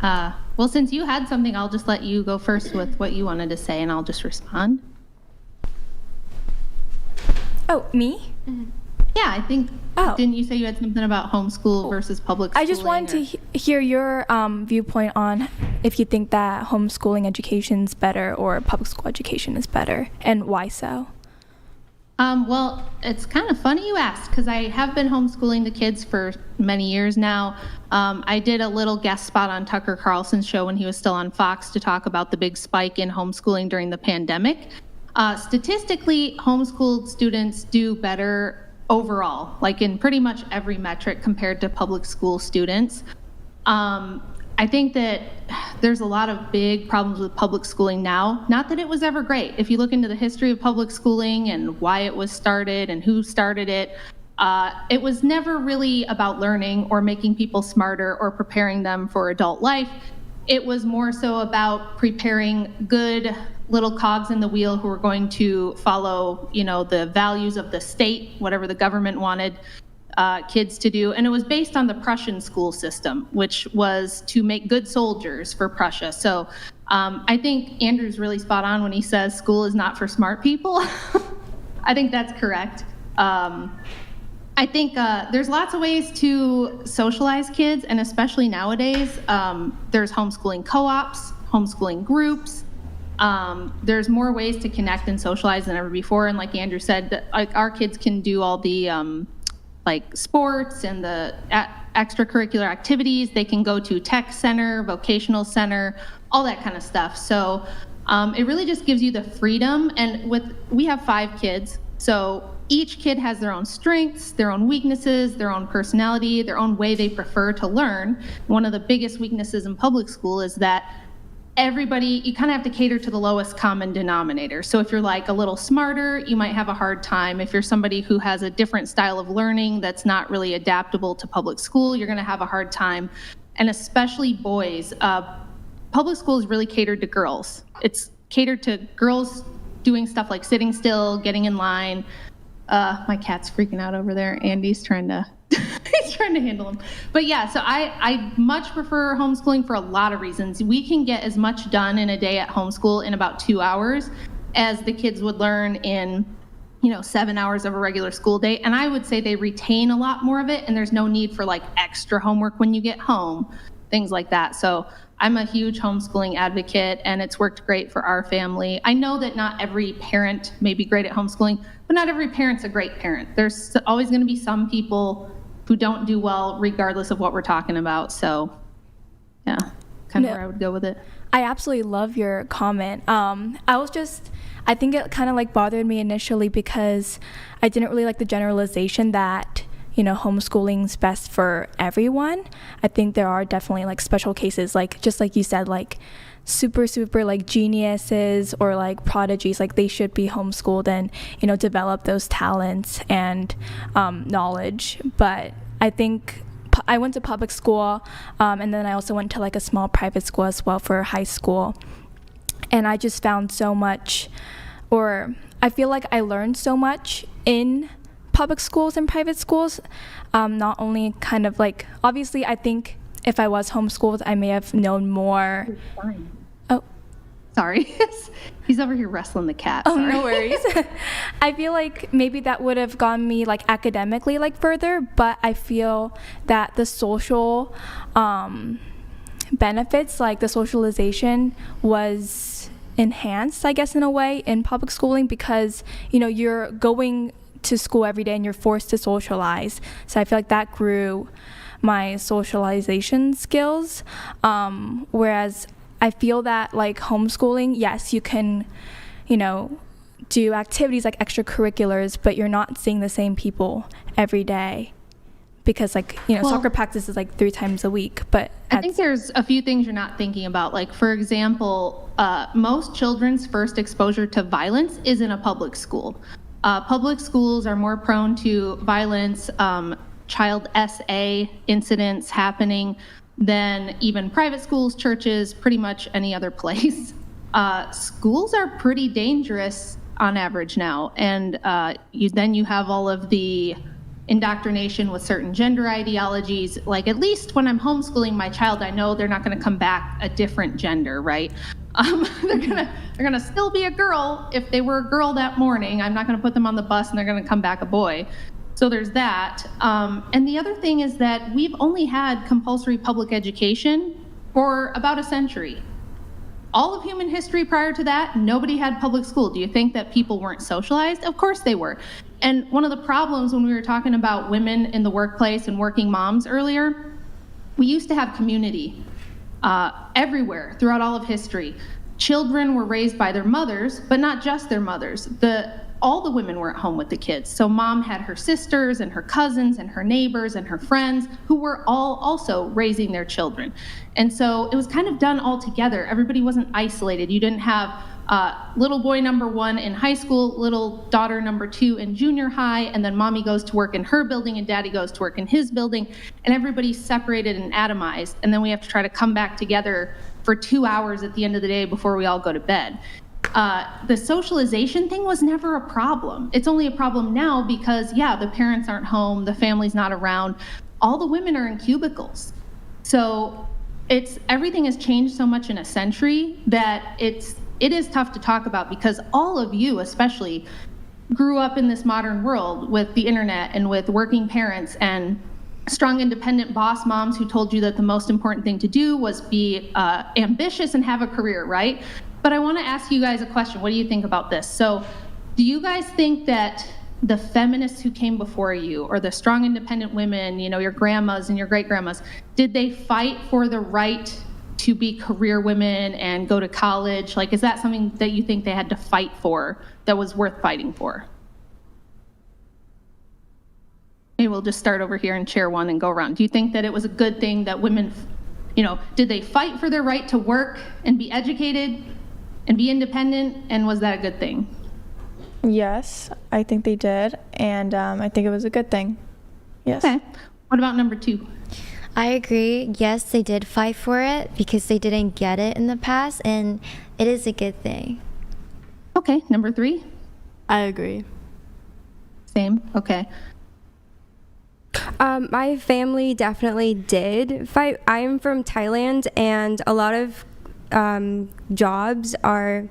Well, since you had something, I'll just let you go first with what you wanted to say, and I'll just respond. Oh, me? Yeah, I think, didn't you say you had something about homeschool versus public schooling? I just wanted to hear your viewpoint on if you think that homeschooling education is better or public school education is better, and why so. Well, it's kind of funny you asked, because I have been homeschooling the kids for many years now. I did a little guest spot on Tucker Carlson's show when he was still on Fox to talk about the big spike in homeschooling during the pandemic. Statistically, homeschooled students do better overall, like in pretty much every metric compared to public school students. I think that there's a lot of big problems with public schooling now. Not that it was ever great. If you look into the history of public schooling and why it was started and who started it, it was never really about learning or making people smarter or preparing them for adult life. It was more so about preparing good little cogs in the wheel who were going to follow, the values of the state, whatever the government wanted kids to do. And it was based on the Prussian school system, which was to make good soldiers for Prussia. So I think Andrew's really spot on when he says school is not for smart people. I think that's correct. I think there's lots of ways to socialize kids, and especially nowadays, there's homeschooling co-ops, homeschooling groups. There's more ways to connect and socialize than ever before. And like Andrew said, our kids can do all the sports and the extracurricular activities. They can go to tech center, vocational center, all that kind of stuff. So it really just gives you the freedom. And we have 5 kids, so each kid has their own strengths, their own weaknesses, their own personality, their own way they prefer to learn. One of the biggest weaknesses in public school is that you kind of have to cater to the lowest common denominator. So if you're like a little smarter, you might have a hard time. If you're somebody who has a different style of learning that's not really adaptable to public school, you're going to have a hard time. And especially boys, public school is really catered to girls. It's catered to girls doing stuff like sitting still, getting in line. My cat's freaking out over there. Andy's trying to he's trying to handle him. But yeah, so I much prefer homeschooling for a lot of reasons. We can get as much done in a day at homeschool in about 2 hours as the kids would learn in 7 hours of a regular school day. And I would say they retain a lot more of it, and there's no need for like extra homework when you get home, things like that. So I'm a huge homeschooling advocate, and it's worked great for our family. I know that not every parent may be great at homeschooling, but not every parent's a great parent. There's always going to be some people who don't do well regardless of what we're talking about. So yeah, kind of where I would go with it. I absolutely love your comment. I think it kind of like bothered me initially because I didn't really like the generalization that homeschooling's best for everyone. I think there are definitely like special cases, like just like you said, like super like geniuses or like prodigies, like they should be homeschooled and develop those talents and knowledge. But I think I went to public school, and then I also went to like a small private school as well for high school, and I just found so much, or I feel like I learned so much in public schools and private schools. Not only kind of like, obviously I think if I was homeschooled, I may have known more. Oh, sorry. He's over here wrestling the cat. Oh, sorry. No worries. I feel like maybe that would have gone me like academically like further, but I feel that the social benefits, like the socialization, was enhanced, I guess, in a way in public schooling, because you're going to school every day and you're forced to socialize. So I feel like that grew my socialization skills, whereas I feel that like homeschooling, yes, you can do activities like extracurriculars, but you're not seeing the same people every day, because like soccer practice is like 3 times a week. But I think there's a few things you're not thinking about. Like, for example, most children's first exposure to violence is in a public school. Public schools are more prone to violence, child SA incidents happening than even private schools, churches, pretty much any other place. Schools are pretty dangerous on average now, and you have all of the indoctrination with certain gender ideologies. Like, at least when I'm homeschooling my child, I know they're not going to come back a different gender, right? They're gonna still be a girl if they were a girl that morning. I'm not going to put them on the bus and they're going to come back a boy. So there's that. And the other thing is that we've only had compulsory public education for about a century. All of human history prior to that, nobody had public school. Do you think that people weren't socialized? Of course they were. And one of the problems when we were talking about women in the workplace and working moms earlier, we used to have community everywhere throughout all of history. Children were raised by their mothers, but not just their mothers. All the women were at home with the kids. So mom had her sisters and her cousins and her neighbors and her friends who were all also raising their children. And so it was kind of done all together. Everybody wasn't isolated. You didn't have little boy number 1 in high school, little daughter number 2 in junior high, and then mommy goes to work in her building and daddy goes to work in his building, and everybody's separated and atomized. And then we have to try to come back together for 2 hours at the end of the day before we all go to bed. The socialization thing was never a problem. It's only a problem now because, the parents aren't home, the family's not around, all the women are in cubicles. So everything has changed so much in a century that it is tough to talk about, because all of you especially grew up in this modern world with the internet and with working parents and strong independent boss moms who told you that the most important thing to do was be ambitious and have a career, right? But I want to ask you guys a question. What do you think about this? So do you guys think that the feminists who came before you, or the strong independent women, your grandmas and your great grandmas, did they fight for the right to be career women and go to college? Like, is that something that you think they had to fight for that was worth fighting for? Maybe we'll just start over here in chair 1 and go around. Do you think that it was a good thing that women, did they fight for their right to work and be educated and be independent, and was that a good thing? Yes, I think they did, and I think it was a good thing. Yes. Okay. What about number 2? I agree. Yes, they did fight for it because they didn't get it in the past, and it is a good thing. Okay. Number 3? I agree. Same. Okay. My family definitely did fight. I'm from Thailand, and a lot of jobs are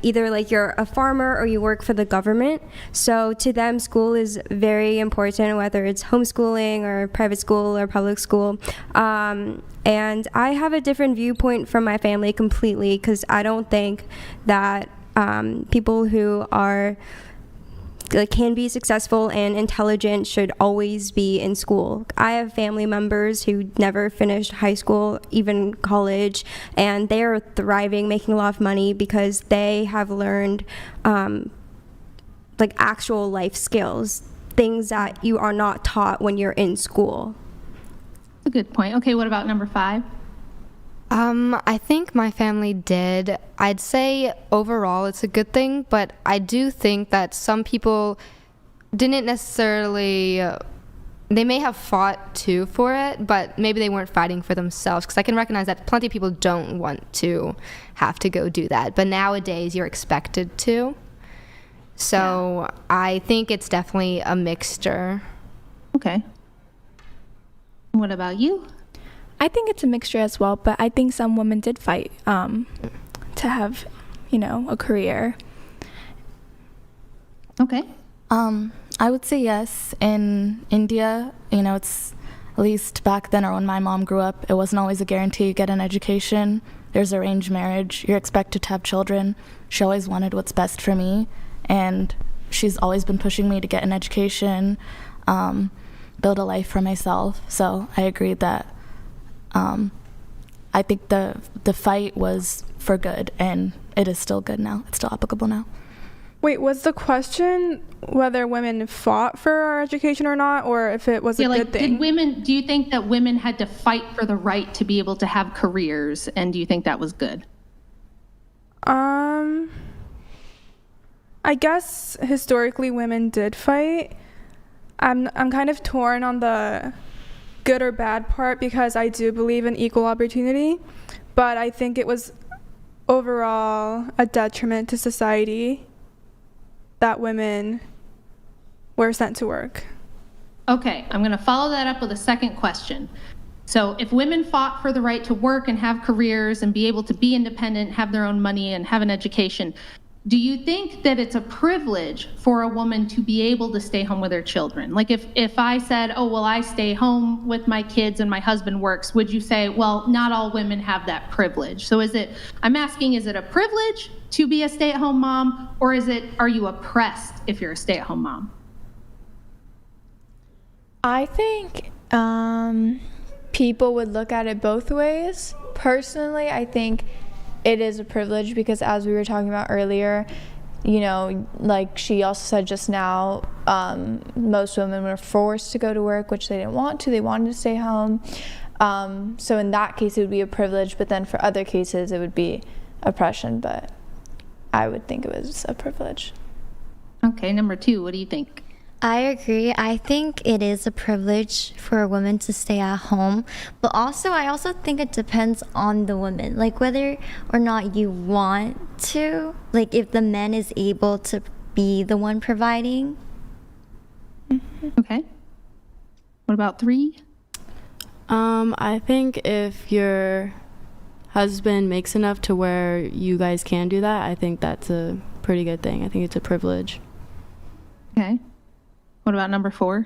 either you're a farmer or you work for the government. So to them, school is very important, whether it's homeschooling or private school or public school. And I have a different viewpoint from my family completely, because I don't think that people who are can be successful and intelligent should always be in school. I have family members who never finished high school, even college, and they are thriving, making a lot of money because they have learned actual life skills, things that you are not taught when you're in school. That's a good point. Okay, what about number 5? I think my family did. I'd say overall it's a good thing, but I do think that some people didn't necessarily, they may have fought too for it, but maybe they weren't fighting for themselves, because I can recognize that plenty of people don't want to have to go do that, but nowadays you're expected to. So I think it's definitely a mixture. Okay. What about you? I think it's a mixture as well, but I think some women did fight to have, a career. Okay. I would say yes. In India, it's, at least back then or when my mom grew up, it wasn't always a guarantee you get an education. There's arranged marriage. You're expected to have children. She always wanted what's best for me, and she's always been pushing me to get an education, build a life for myself. So I agree that I think the fight was for good, and it is still good now. It's still applicable now. Wait, was the question whether women fought for our education or not, or if it was a good thing? Do you think that women had to fight for the right to be able to have careers, and do you think that was good? I guess historically women did fight. I'm kind of torn on the good or bad part, because I do believe in equal opportunity, but I think it was overall a detriment to society that women were sent to work. Okay, I'm going to follow that up with a second question. So if women fought for the right to work and have careers and be able to be independent, have their own money and have an education, do you think that it's a privilege for a woman to be able to stay home with her children? Like if I said, oh, well, I stay home with my kids and my husband works, would you say, well, not all women have that privilege? So I'm asking, is it a privilege to be a stay-at-home mom, or are you oppressed if you're a stay-at-home mom? I think people would look at it both ways. Personally, I think it is a privilege because, as we were talking about earlier, you know, like she also said just now, most women were forced to go to work, which they didn't want to. They wanted to stay home. So in that case, it would be a privilege. But then for other cases, it would be oppression. But I would think it was a privilege. Okay, number 2, what do you think? I agree. I think it is a privilege for a woman to stay at home, but I also think it depends on the woman, like whether or not you want to, like if the man is able to be the one providing. Okay. What about 3? I think if your husband makes enough to where you guys can do that, I think that's a pretty good thing. I think it's a privilege. Okay. What about number 4?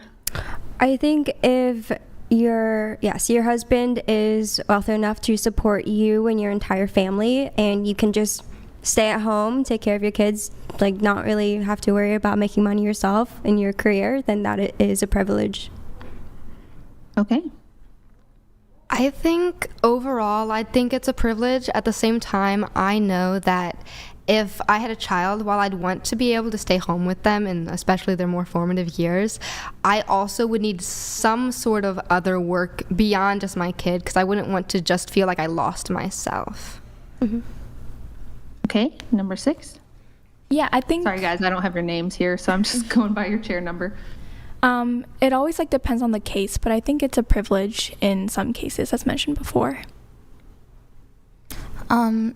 I think if your husband is wealthy enough to support you and your entire family, and you can just stay at home, take care of your kids, like not really have to worry about making money yourself in your career, then that is a privilege. Okay. I think overall, I think it's a privilege. At the same time, I know that if I had a child, while I'd want to be able to stay home with them, and especially their more formative years, I also would need some sort of other work beyond just my kid, because I wouldn't want to just feel like I lost myself. Mm-hmm. Okay, number 6. Yeah, I think. Sorry, guys, I don't have your names here, so I'm just going by your chair number. It always depends on the case, but I think it's a privilege in some cases, as mentioned before.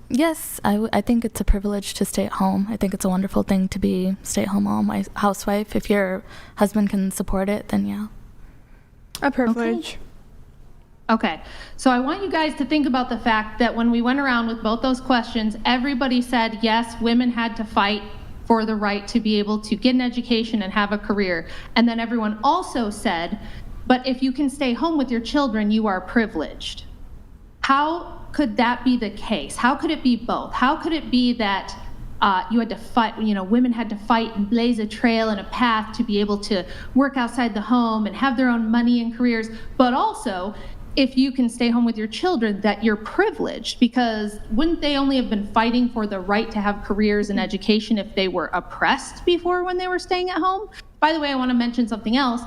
Yes, I think it's a privilege to stay at home. I think it's a wonderful thing to be stay-at-home mom, housewife. If your husband can support it, then yeah. A privilege. Okay, so I want you guys to think about the fact that when we went around with both those questions, everybody said, yes, women had to fight for the right to be able to get an education and have a career. And then everyone also said, but if you can stay home with your children, you are privileged. How could that be the case? How could it be both? How could it be that you had to fight, women had to fight and blaze a trail and a path to be able to work outside the home and have their own money and careers, but also if you can stay home with your children, that you're privileged? Because wouldn't they only have been fighting for the right to have careers and education if they were oppressed before when they were staying at home? By the way, I want to mention something else.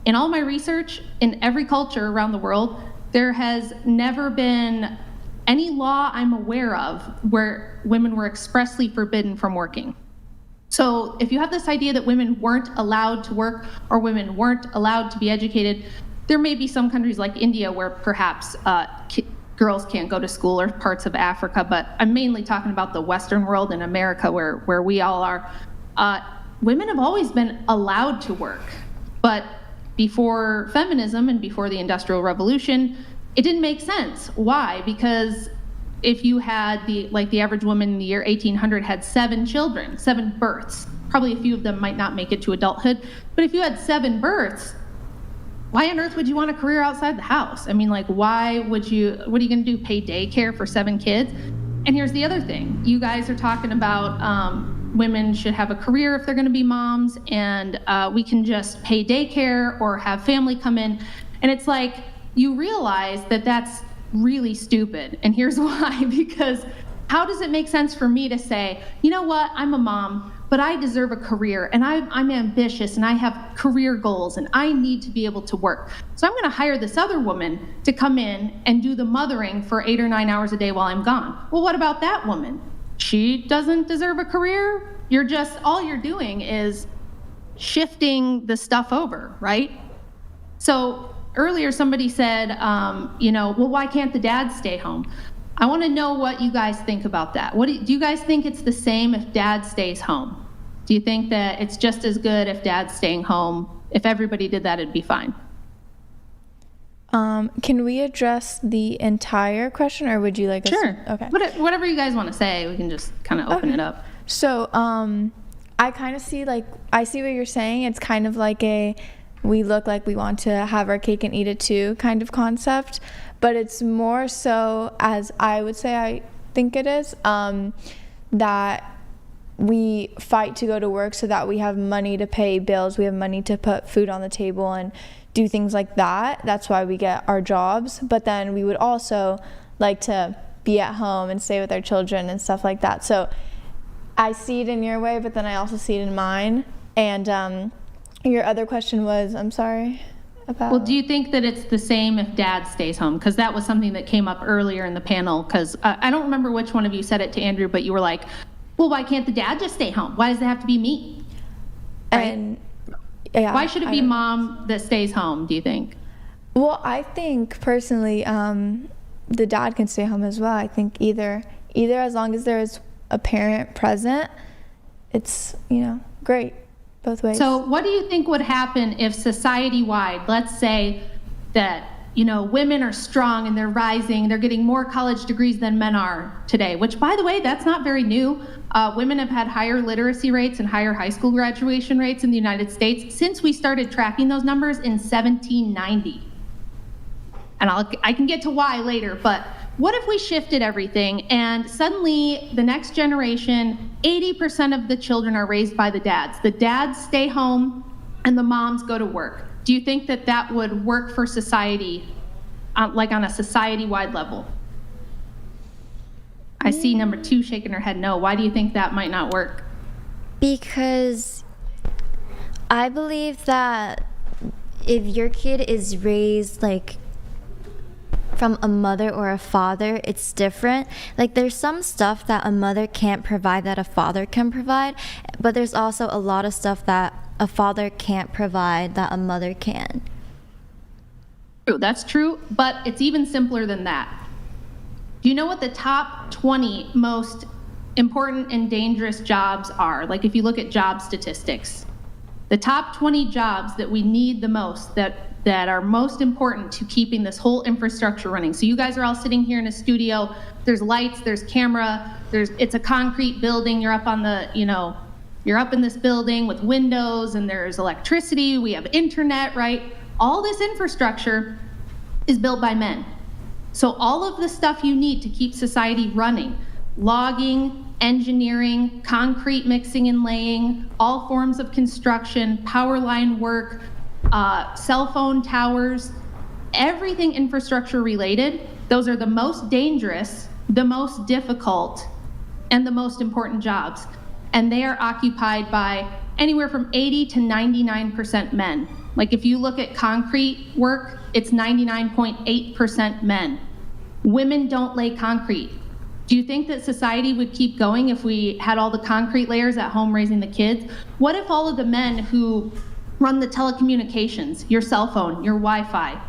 In all my research, in every culture around the world, there has never been any law I'm aware of where women were expressly forbidden from working. So if you have this idea that women weren't allowed to work or women weren't allowed to be educated, there may be some countries like India where perhaps girls can't go to school, or parts of Africa, but I'm mainly talking about the Western world in America where we all are. Women have always been allowed to work, but before feminism and before the Industrial Revolution, it didn't make sense. Why? Because if you had the average woman in the year 1800 had 7 children, 7 births, probably a few of them might not make it to adulthood, but if you had 7 births, why on earth would you want a career outside the house? I mean, why would you, what are you going to do, pay daycare for 7 kids? And here's the other thing. You guys are talking about women should have a career if they're going to be moms, and we can just pay daycare or have family come in. And it's like, you realize that that's really stupid. And here's why. Because how does it make sense for me to say, you know what, I'm a mom, but I deserve a career, and I'm ambitious, and I have career goals, and I need to be able to work. So I'm going to hire this other woman to come in and do the mothering for 8 or 9 hours a day while I'm gone. Well, what about that woman? She doesn't deserve a career? All you're doing is shifting the stuff over, right? So earlier somebody said, well, why can't the dad stay home? I want to know what you guys think about that. Do you guys think it's the same if dad stays home? Do you think that it's just as good if dad's staying home if everybody did that, it'd be fine. Can we address the entire question, or would you like us Sure. Okay. Whatever you guys want to say, we can just kind of open it up. So, I kind of see I see what you're saying. It's kind of like we look like we want to have our cake and eat it too kind of concept, but it's more so, as I would say I think it is, that we fight to go to work so that we have money to pay bills, we have money to put food on the table and do things like that. That's why we get our jobs. But then we would also like to be at home and stay with our children and stuff like that. So I see it in your way, but then I also see it in mine. And your other question was, I'm sorry, about... Well, do you think that it's the same if dad stays home? Because that was something that came up earlier in the panel, because I don't remember which one of you said it to Andrew, but you were like, well, why can't the dad just stay home? Why does it have to be me? Right? And yeah, why should it be mom that stays home, do you think? Well, I think personally, the dad can stay home as well. I think either as long as there is a parent present, it's, great both ways. So what do you think would happen if society-wide, let's say that, women are strong and they're rising, they're getting more college degrees than men are today, which, by the way, that's not very new. Women have had higher literacy rates and higher high school graduation rates in the United States since we started tracking those numbers in 1790. And I can get to why later, but what if we shifted everything and suddenly the next generation, 80% of the children are raised by the dads. The dads stay home and the moms go to work. Do you think that that would work for society, like on a society-wide level? I see number 2 shaking her head no. Why do you think that might not work? Because I believe that if your kid is raised from a mother or a father, it's different. There's some stuff that a mother can't provide that a father can provide, but there's also a lot of stuff that a father can't provide that a mother can. True, that's true, but it's even simpler than that. Do you know what the top 20 most important and dangerous jobs are? If you look at job statistics, the top 20 jobs that we need the most, that are most important to keeping this whole infrastructure running. So you guys are all sitting here in a studio, there's lights, there's camera, it's a concrete building, you're up on the, you're up in this building with windows and there's electricity, we have internet, right? All this infrastructure is built by men. So all of the stuff you need to keep society running, logging, engineering, concrete mixing and laying, all forms of construction, power line work, cell phone towers, everything infrastructure related, those are the most dangerous, the most difficult, and the most important jobs. And they are occupied by anywhere from 80 to 99% men. If you look at concrete work, it's 99.8% men. Women don't lay concrete. Do you think that society would keep going if we had all the concrete layers at home raising the kids? What if all of the men who run the telecommunications, your cell phone, your Wi-Fi,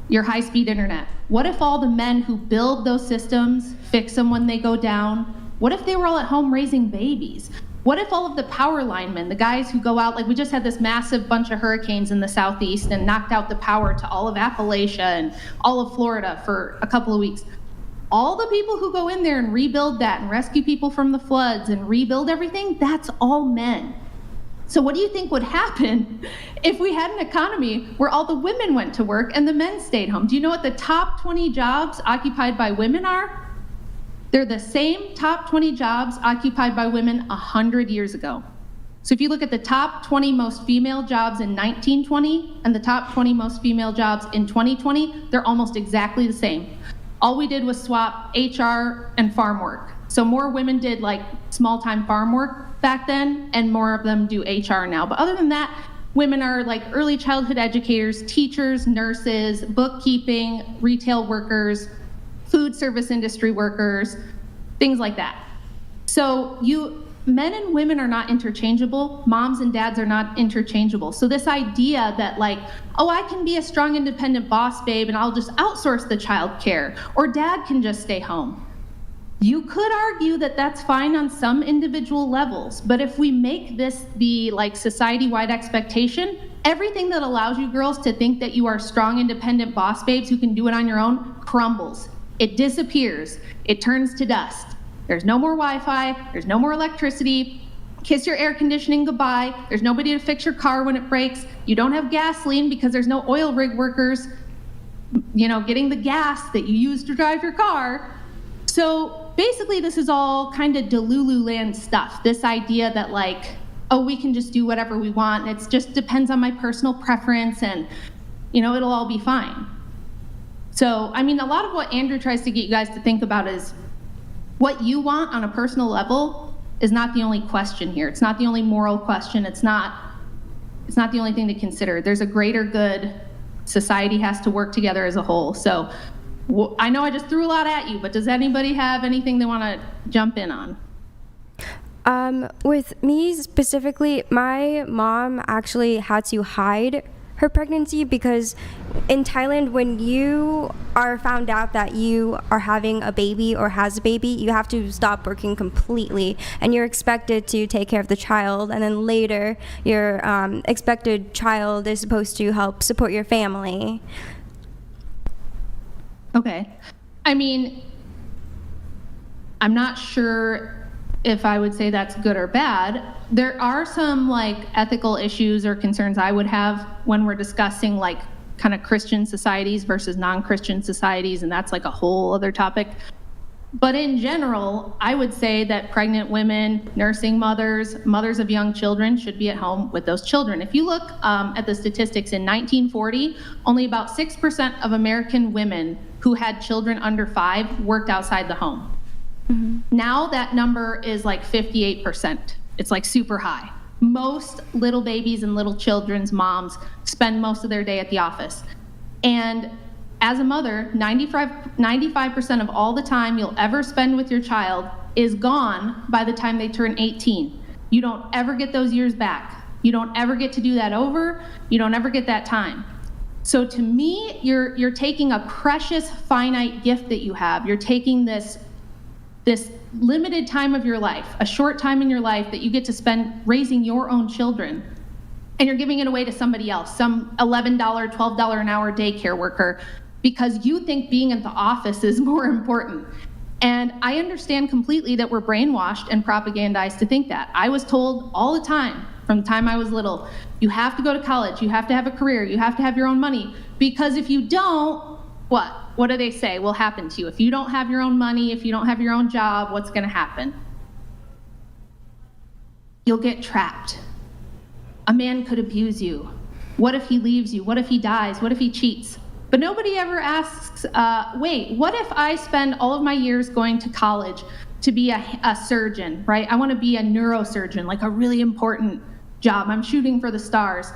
your high-speed internet, what if all the men who build those systems, fix them when they go down, what if they were all at home raising babies? What if all of the power linemen, the guys who go out, we just had this massive bunch of hurricanes in the southeast and knocked out the power to all of Appalachia and all of Florida for a couple of weeks. All the people who go in there and rebuild that and rescue people from the floods and rebuild everything, that's all men. So what do you think would happen if we had an economy where all the women went to work and the men stayed home? Do you know what the top 20 jobs occupied by women are? They're the same top 20 jobs occupied by women 100 years ago. So if you look at the top 20 most female jobs in 1920 and the top 20 most female jobs in 2020, they're almost exactly the same. All we did was swap HR and farm work. So more women did small-time farm work back then, and more of them do HR now. But other than that, women are early childhood educators, teachers, nurses, bookkeeping, retail workers, food service industry workers, things like that. So men and women are not interchangeable. Moms and dads are not interchangeable. So this idea that I can be a strong, independent boss, babe, and I'll just outsource the child care, or dad can just stay home. You could argue that that's fine on some individual levels, but if we make this the society-wide expectation, everything that allows you girls to think that you are strong, independent boss babes who can do it on your own crumbles. It disappears. It turns to dust. There's no more Wi-Fi. There's no more electricity. Kiss your air conditioning goodbye. There's nobody to fix your car when it breaks. You don't have gasoline because there's no oil rig workers, getting the gas that you use to drive your car. So basically, this is all kind of Delulu land stuff. This idea that we can just do whatever we want. It just depends on my personal preference and, it'll all be fine. So, a lot of what Andrew tries to get you guys to think about is what you want on a personal level is not the only question here. It's not the only moral question. It's not the only thing to consider. There's a greater good. Society has to work together as a whole. So I know I just threw a lot at you, but does anybody have anything they want to jump in on? With me specifically, my mom actually had to hide her pregnancy because in Thailand, when you are found out that you are having a baby or has a baby, you have to stop working completely and you're expected to take care of the child, and then later your expected child is supposed to help support your family. Okay. I'm not sure if I would say that's good or bad. There are some ethical issues or concerns I would have when we're discussing kind of Christian societies versus non-Christian societies, and that's a whole other topic. But in general, I would say that pregnant women, nursing mothers, mothers of young children should be at home with those children. If you look at the statistics in 1940, only about 6% of American women who had children under 5 worked outside the home. Mm-hmm. Now that number is 58%. It's super high. Most little babies and little children's moms spend most of their day at the office. And as a mother, 95% of all the time you'll ever spend with your child is gone by the time they turn 18. You don't ever get those years back. You don't ever get to do that over. You don't ever get that time. So to me, you're taking a precious, finite gift that you have. You're taking this limited time of your life, a short time in your life that you get to spend raising your own children, and you're giving it away to somebody else, some $11, $12 an hour daycare worker, because you think being at the office is more important. And I understand completely that we're brainwashed and propagandized to think that. I was told all the time, from the time I was little, you have to go to college, you have to have a career, you have to have your own money, because if you don't, what? What do they say will happen to you? If you don't have your own money, if you don't have your own job, what's going to happen? You'll get trapped. A man could abuse you. What if he leaves you? What if he dies? What if he cheats? But nobody ever asks, wait, what if I spend all of my years going to college to be a surgeon, right? I want to be a neurosurgeon, a really important job. I'm shooting for the stars.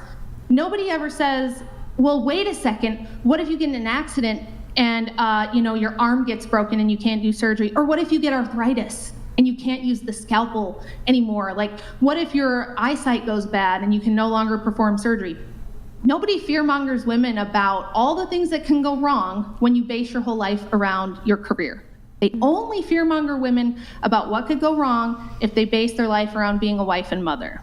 Nobody ever says, well, wait a second, what if you get in an accident and your arm gets broken and you can't do surgery? Or what if you get arthritis and you can't use the scalpel anymore? What if your eyesight goes bad and you can no longer perform surgery? Nobody fearmongers women about all the things that can go wrong when you base your whole life around your career. They only fearmonger women about what could go wrong if they base their life around being a wife and mother.